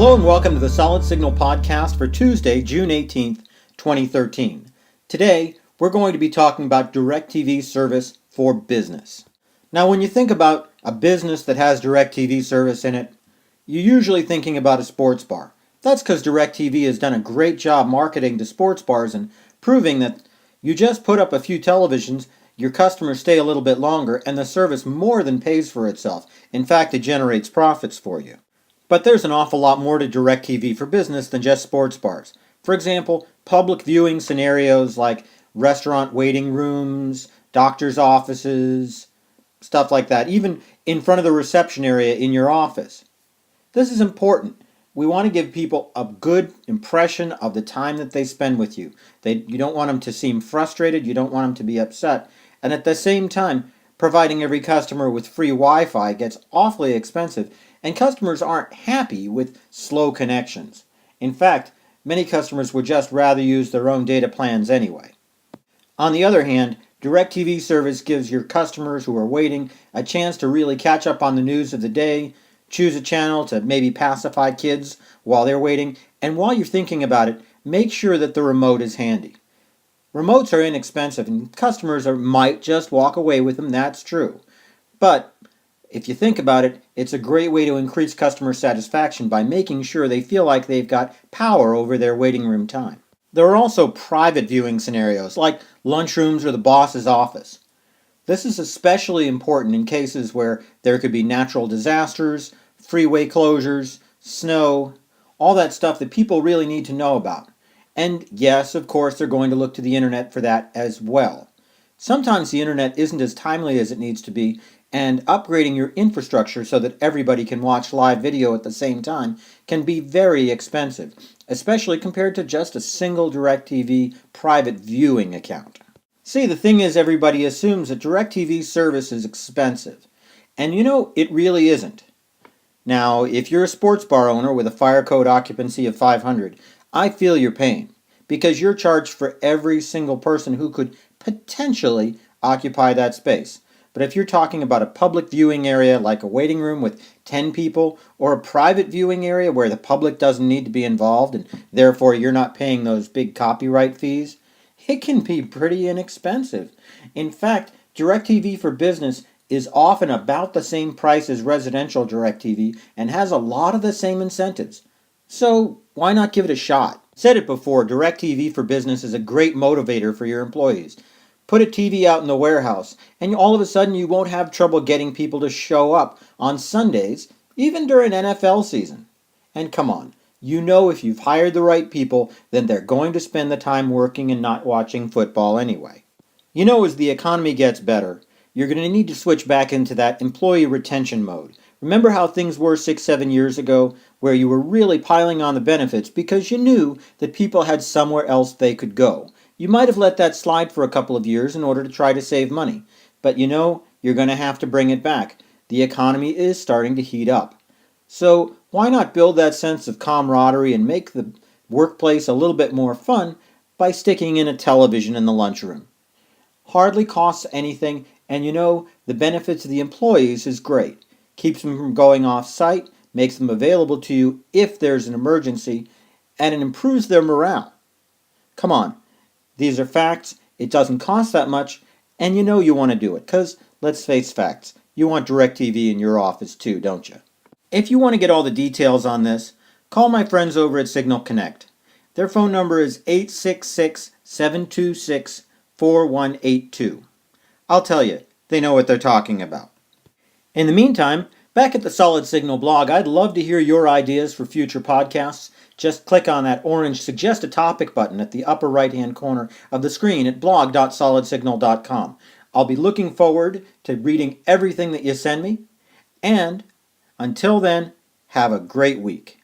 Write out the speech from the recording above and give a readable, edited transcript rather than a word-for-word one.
Hello and welcome to the Solid Signal podcast for Tuesday, June 18th, 2013. Today, we're going to be talking about DirecTV service for business. Now, when you think about a business that has DirecTV service in it, you're usually thinking about a sports bar. That's because DirecTV has done a great job marketing to sports bars and proving that you just put up a few televisions, your customers stay a little bit longer, and the service more than pays for itself. In fact, it generates profits for you. But there's an awful lot more to DirecTV for business than just sports bars. For example, public viewing scenarios like restaurant waiting rooms, doctor's offices, stuff like that, even in front of the reception area in your office. This is important. We want to give people a good impression of the time that they spend with you. You don't want them to seem frustrated, you don't want them to be upset, and at the same time, providing every customer with free Wi-Fi gets awfully expensive, and customers aren't happy with slow connections. In fact, many customers would just rather use their own data plans anyway. On the other hand, DirecTV service gives your customers who are waiting a chance to really catch up on the news of the day, choose a channel to maybe pacify kids while they're waiting, and while you're thinking about it, make sure that the remote is handy. Remotes are inexpensive and customers might just walk away with them, that's true. But if you think about it, it's a great way to increase customer satisfaction by making sure they feel like they've got power over their waiting room time. There are also private viewing scenarios, like lunchrooms or the boss's office. This is especially important in cases where there could be natural disasters, freeway closures, snow, all that stuff that people really need to know about. And yes, of course, they're going to look to the internet for that as well. Sometimes the internet isn't as timely as it needs to be, and upgrading your infrastructure so that everybody can watch live video at the same time can be very expensive, especially compared to just a single DirecTV private viewing account. See, the thing is, everybody assumes that DirecTV service is expensive, and it really isn't. Now, if you're a sports bar owner with a fire code occupancy of 500, I feel your pain, because you're charged for every single person who could potentially occupy that space. But if you're talking about a public viewing area like a waiting room with 10 people, or a private viewing area where the public doesn't need to be involved and therefore you're not paying those big copyright fees, it can be pretty inexpensive. In fact, DirecTV for Business is often about the same price as residential DirecTV and has a lot of the same incentives. So why not give it a shot? Said it before, DirecTV for Business is a great motivator for your employees. Put a TV out in the warehouse, and all of a sudden you won't have trouble getting people to show up on Sundays, even during NFL season. And come on, if you've hired the right people, then they're going to spend the time working and not watching football anyway. As the economy gets better, you're going to need to switch back into that employee retention mode. Remember how things were 6-7 years ago, where you were really piling on the benefits because you knew that people had somewhere else they could go. You might have let that slide for a couple of years in order to try to save money. But you're going to have to bring it back. The economy is starting to heat up. So why not build that sense of camaraderie and make the workplace a little bit more fun by sticking in a television in the lunchroom? Hardly costs anything, and the benefits of the employees is great. Keeps them from going off-site, makes them available to you if there's an emergency, and it improves their morale. Come on, these are facts, it doesn't cost that much, and you want to do it, because, let's face facts, you want DirecTV in your office too, don't you? If you want to get all the details on this, call my friends over at Signal Connect. Their phone number is 866-726-4182. I'll tell you, they know what they're talking about. In the meantime, back at the Solid Signal blog, I'd love to hear your ideas for future podcasts. Just click on that orange Suggest a Topic button at the upper right-hand corner of the screen at blog.solidsignal.com. I'll be looking forward to reading everything that you send me, and until then, have a great week.